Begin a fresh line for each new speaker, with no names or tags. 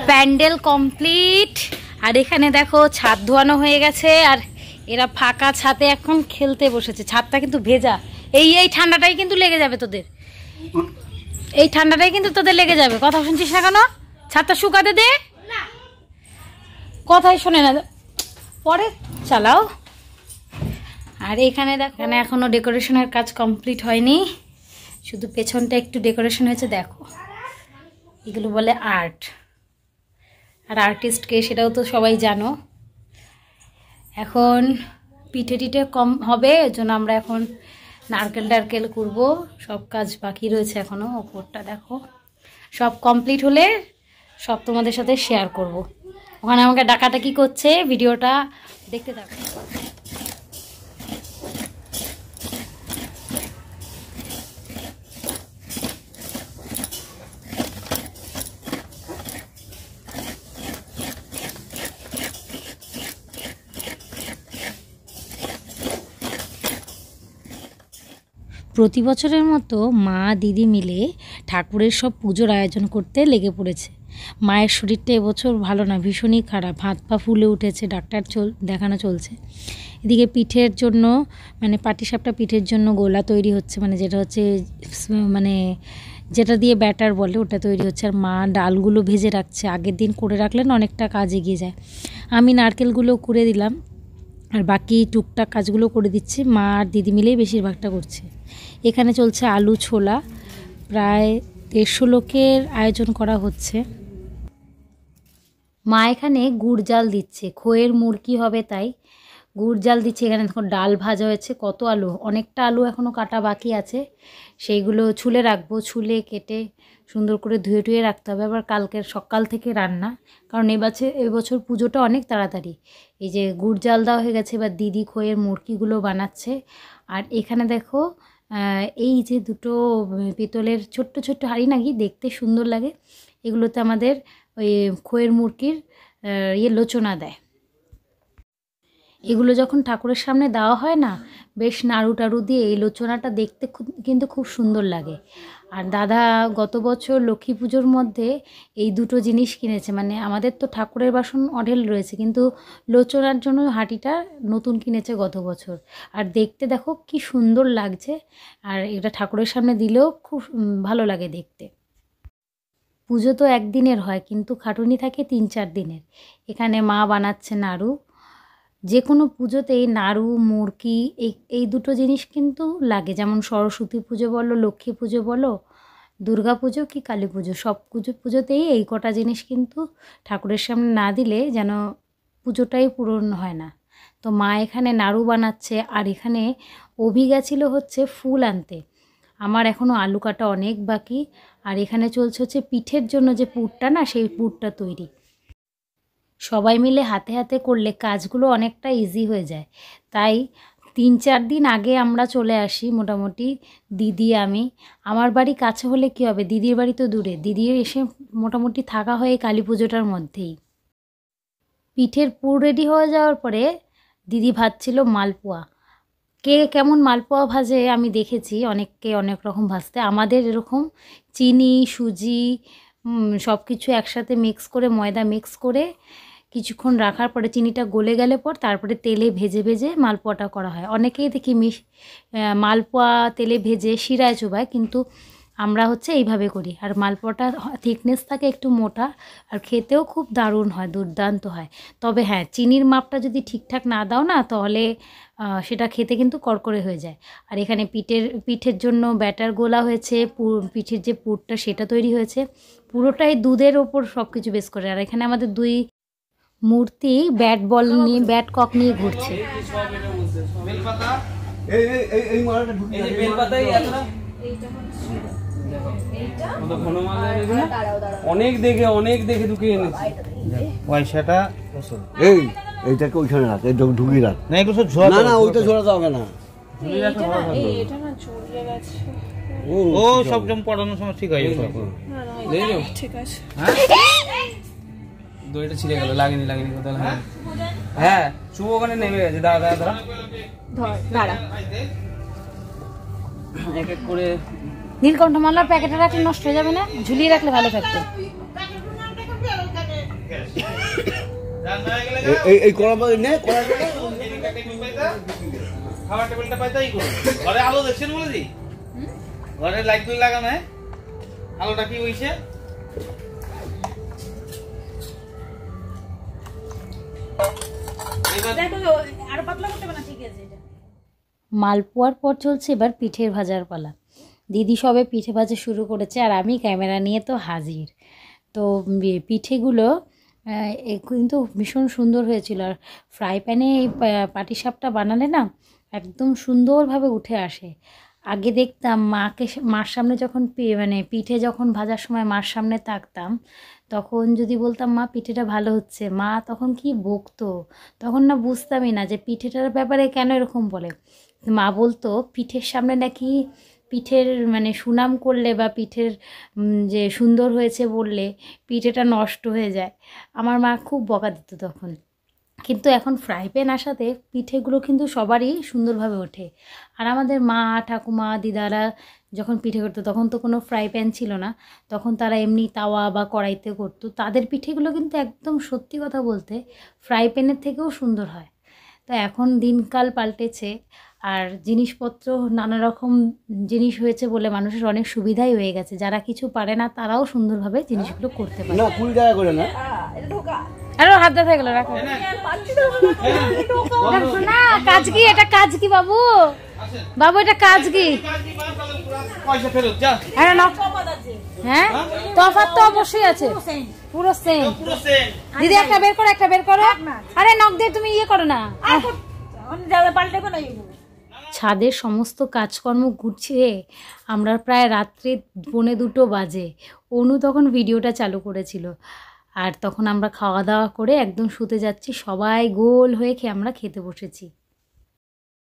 Pandal complete. আর এখানে দেখো ছাদ ধোয়ানো হয়ে গেছে, আর এরা ফাঁকা ছাদে এখন খেলতে বসেছে। ছাদটা কিন্তু ভেজা, এই ঠান্ডাটাই কিন্তু লেগে যাবে তোদের, এই ঠান্ডাটাই কিন্তু তোদের লেগে যাবে। কথা শুনছিস না কেন? ছাদটা শুকাতে দে, কথাই শোনে না, পরে চালাও। আর এখানে দেখো, এখানে এখনো ডেকোরেশনের কাজ কমপ্লিট হয়নি, শুধু পেছনটা একটু ডেকোরেশন হয়েছে। দেখো এগুলো বলে আর্ট, আর আর্টিস্টকে সেটাও তো সবাই জানো। এখন পিঠে টিঠে কম হবে, এর জন্য আমরা এখন নারকেল টারকেল করবো। সব কাজ বাকি রয়েছে এখনো। ওপরটা দেখো সব কমপ্লিট হলে সব তোমাদের সাথে শেয়ার করব। ওখানে আমাকে ডাকাডাকি করছে, ভিডিওটা দেখতে থাকো। প্রতি বছরের মতো মা দিদি মিলে ঠাকুরের সব পুজোর আয়োজন করতে লেগে পড়েছে। মায়ের শরীরটা এবছর ভালো না, ভীষণই খারাপ, হাত পা ফুলে উঠেছে, ডাক্তার দেখানো চলছে। এদিকে পিঠের জন্য মানে পাটিসাপটা পিঠের জন্য গোলা তৈরি হচ্ছে, মানে যেটা হচ্ছে মানে যেটা দিয়ে ব্যাটার বলে ওটা তৈরি হচ্ছে। আর মা ডালগুলো ভেজে রাখছে, আগের দিন করে রাখলে না অনেকটা কাজ এগিয়ে যায়। আমি নারকেলগুলো করে দিলাম, আর বাকি টুকটাক কাজগুলো করে দিচ্ছি। মা আর দিদি মিলেই বেশিরভাগটা করছে। এখানে চলছে আলু ছোলা, প্রায় 150 লোকের আয়োজন করা হচ্ছে। মা এখানে গুড় জাল দিচ্ছে, খইয়ের মুরকি হবে তাই গুড় জাল দিচ্ছে। এখানে দেখো ডাল ভাজা হয়েছে, কত আলু, অনেকটা আলু এখনও কাটা বাকি আছে, সেইগুলো ছুলে রাখবো। ছুলে কেটে সুন্দর করে ধুয়ে টুয়ে রাখতে হবে। আবার কালকের সকাল থেকে রান্না, কারণ এবছর পুজোটা অনেক তাড়াতাড়ি। এই যে গুড় জাল দেওয়া হয়ে গেছে, এবার দিদি খইয়ের মুরকিগুলো বানাচ্ছে। আর এখানে দেখো এই যে দুটো পিতলের ছোট্ট ছোট্ট হাঁড়ি নাকি দেখতে সুন্দর লাগে, এগুলোতে আমাদের ওই খইয়ের মুরকির লোচনা দেয়। এগুলো যখন ঠাকুরের সামনে দেওয়া হয় না, বেশ নাড়ু টাড়ু দিয়ে এই লোচনাটা দেখতে কিন্তু খুব সুন্দর লাগে। আর দাদা গত বছর লক্ষ্মী পুজোর মধ্যে এই দুটো জিনিস কিনেছে, মানে আমাদের তো ঠাকুরের বাসন অঢেল রয়েছে, কিন্তু লোচনার জন্য হাঁড়িটা নতুন কিনেছে গত বছর। আর দেখতে দেখো কি সুন্দর লাগছে, আর এটা ঠাকুরের সামনে দিলেও খুব ভালো লাগে দেখতে। পুজো তো একদিনের হয়, কিন্তু খাটুনি থাকে 3-4 দিনের। এখানে মা বানাচ্ছে নাড়ু। যে কোনো পুজোতেই নাড়ু মুরকি এই দুটো জিনিস কিন্তু লাগে, যেমন সরস্বতী পুজো বলো, লক্ষ্মী পুজো বলো, দুর্গা পুজো কি কালী পুজো, সব পুজোতেই এই কটা জিনিস কিন্তু ঠাকুরের সামনে না দিলে যেন পুজোটাই পূরণ হয় না। তো মা এখানে নাড়ু বানাচ্ছে, আর এখানে অভি গেছিলো হচ্ছে ফুল আনতে। আমার এখনও আলু কাটা অনেক বাকি। আর এখানে চলছে হচ্ছে পিঠের জন্য যে পুরটা না, সেই পুরটা তৈরি। সবাই মিলে হাতে হাতে করলে কাজগুলো অনেকটা ইজি হয়ে যায়, তাই 3-4 দিন আগে আমরা চলে আসি মোটামুটি, দিদি আমি। আমার বাড়ি কাছে হলে কী হবে, দিদির বাড়ি তো দূরে, দিদির এসে মোটামুটি থাকা হয় কালী পুজোটার মধ্যেই। পিঠের পুর রেডি হয়ে যাওয়ার পরে দিদি ভাজছিল মালপোয়া। কে কেমন মালপোয়া ভাজে আমি দেখেছি, অনেককে অনেক রকম ভাজতে। আমাদের এরকম চিনি সুজি সব কিছু একসাথে মিক্স করে, ময়দা মিক্স করে কিছুক্ষণ রাখার পরে চিনিটা গলে গেলে পর তারপরে তেলে ভেজে ভেজে মালপোয়াটা করা হয়। অনেকেই দেখি মালপোয়া তেলে ভেজে শিরায় চোবায়, কিন্তু আমরা হচ্ছে এইভাবে করি। আর মালপোয়াটা থিকনেস থাকে একটু মোটা, আর খেতেও খুব দারুণ হয়, দুর্দান্ত হয়। তবে হ্যাঁ, চিনির মাপটা যদি ঠিকঠাক না দাও না, তাহলে সেটা খেতে কিন্তু কড়কড়ে হয়ে যায়। আর এখানে পিঠের জন্য ব্যাটার গোলা হয়েছে, পিঠের যে পুরটা সেটা তৈরি হয়েছে, পুরোটাই দুধের ওপর সব কিছু বেস করে। আর এখানে আমাদের 2 মূর্তি ব্যাট বল নিয়ে, ব্যাট কক নিয়ে ঘুরছে।
অনেক দেখে ঢুকিয়ে এনেছি পয়সাটা। এইটাকে ওইখানে রাখ, এই ঢুকিয়ে রাখ। না এগুলো সব ঝোলা, না ওইটা ঝোলাতে হবে না। ও সব জম পড়ানোর সময় ঠিক হয়ে যাবে। ঠিক আছে। দড়িটা ছিঁড়ে গেল, লাগেনি কোথাও। হ্যাঁ শুভ ওখানে নেমে গেছে। দাঁড়া
দাঁড়া
এক এক করে।
নীলকণ্ঠ মালার প্যাকেটে রাখলে নষ্ট হয়ে যাবে না? ঝুলিয়ে রাখলে ভালো থাকতো।
এই কড়া নে, খাবার টেবিলটা পাইতাই করো। ঘরে আলো দেখছেন বলে দি, ঘরে লাইট গুলো লাগানো, আলোটা কি হইছে?
মালপোয়ার পর চলছে এবার পিঠের ভাজার পালা। দিদি সবে পিঠে ভাজা শুরু করেছে আর আমি ক্যামেরা নিয়ে তো হাজির। তো পিঠেগুলো কিন্তু ভীষণ সুন্দর হয়েছিল। আর ফ্রাই প্যানে এই পাটিসাপটা বানালে না একদম সুন্দরভাবে উঠে আসে। আগে দেখতাম মার সামনে যখন মানে পিঠে যখন ভাজার সময় মার সামনে থাকতাম, তখন যদি বলতাম মা পিঠেটা ভালো হচ্ছে, মা তখন কি বকতো। তখন না বুঝতামই না যে পিঠেটার ব্যাপারে কেন এরকম বলে। মা বলতো পিঠের সামনে নাকি পিঠের মানে সুনাম করলে বা পিঠের যে সুন্দর হয়েছে বললে পিঠেটা নষ্ট হয়ে যায়। আমার মা খুব বকা দিত তখন। কিন্তু এখন ফ্রাই প্যান আসাতে পিঠেগুলো কিন্তু সবারই সুন্দরভাবে ওঠে। আর আমাদের মা ঠাকুমা দিদারা যখন পিঠে করতো তখন তো কোনো ফ্রাই প্যান ছিল না, তখন তারা এমনি তাওয়া বা কড়াইতে করতো। তাদের পিঠেগুলো কিন্তু একদম সত্যি কথা বলতে ফ্রাই প্যানের থেকেও সুন্দর হয়। তো এখন দিনকাল পাল্টেছে আর জিনিসপত্র নানা রকম জিনিস হয়েছে বলে মানুষের অনেক সুবিধাই হয়ে গেছে। যারা কিছু পারে না তারাও সুন্দরভাবে জিনিসগুলো করতে পারে।
না 20 টাকা করে না,
আরে হাত ধরে হয়ে গেল, রাখো না। কাজ কি এটা? কাজ কি বাবু? বাবু এটা কাজ কি?
পয়সা ফেরত যা।
হ্যাঁ তফাৎ তো অবশ্যই আছে, পুরো সেম। দিদি একটা বের করো। আরে নখ দিয়ে তুমি ইয়ে করো না। ছাদের সমস্ত কাজকর্ম গুছিয়ে আমরা প্রায় রাত্রে 1:45 বাজে। অনু তখন ভিডিওটা চালু করেছিল আর তখন আমরা খাওয়া দাওয়া করে একদম শুতে যাচ্ছি, সবাই গোল হয়ে আমরা খেতে বসেছি।